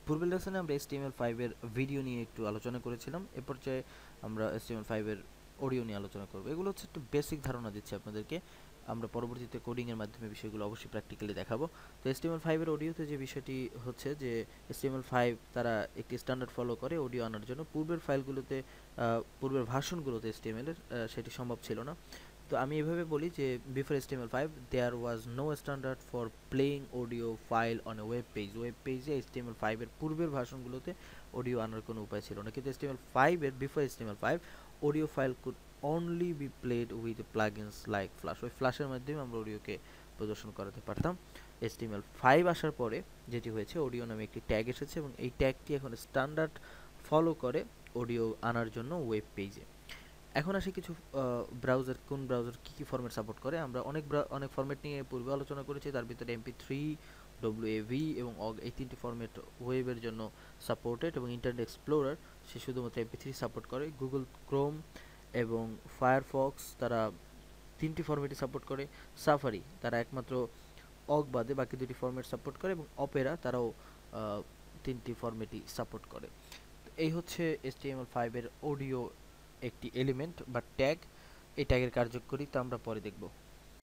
পূর্বের লেসনে আমরা HTML5 এর ভিডিও নিয়ে একটু আলোচনা করেছিলাম। এ পর্যায়ে আমরা HTML5 এর অডিও নিয়ে আলোচনা করব। এগুলো হচ্ছে একটু বেসিক ধারণা দিচ্ছি আপনাদেরকে। আমরা পরবর্তীতে কোডিং এর মাধ্যমে বিষয়গুলো অবশ্যই প্র্যাকটিক্যালি দেখাবো। তো HTML5 এর অডিওতে যে বিষয়টি হচ্ছে যে HTML5 তারা একটি স্ট্যান্ডার্ড ফলো করে অডিও আনার জন্য। পূর্বের ফাইলগুলোতে পূর্বের ভার্সনগুলোতে HTML এর সেটি সম্ভব ছিল না। তো আমি এভাবে বলি যে before HTML5 there was no standard for playing audio file on a web page. Web পেজে HTML5 এর পূর্বের ভার্সনগুলোতে অডিও আনার কোনো উপায় ছিল না, কিন্তু HTML5 এর before HTML5 audio file could only be played with plugins like flash. ওই ফ্লাশের মাধ্যমে আমরা অডিওকে প্রদর্শন করাতে পারতাম। HTML5 আসার পরে যেটি হয়েছে, অডিও নামে একটি ট্যাগ এসেছে এবং এই ট্যাগটি এখন স্ট্যান্ডার্ড ফলো করে অডিও আনার জন্য ওয়েব পেজে। এখন আসি কিছু ব্রাউজার, কোন ব্রাউজার কী ফরম্যাট সাপোর্ট করে। আমরা অনেক ফরম্যাট নিয়ে পূর্বে আলোচনা করেছি, তার ভিতরে MP3, WAV এবং OGG এই তিনটি ফরম্যাট ওয়েবের জন্য সাপোর্টেড, এবং ইন্টারনেট এক্সপ্লোরার সে শুধুমাত্র MP3 সাপোর্ট করে। গুগল ক্রোম এবং ফায়ারফক্স তারা তিনটি ফরম্যাটই সাপোর্ট করে। সাফারি তারা একমাত্র OGG বাদে বাকি দুটি ফরম্যাট সাপোর্ট করে, এবং অপেরা তারাও তিনটি ফরম্যাটই সাপোর্ট করে। এই হচ্ছে HTML5 এর অডিও একটি এলিমেন্ট বা ট্যাগ। এই ট্যাগের কার্যকরিতা আমরা পরে দেখব।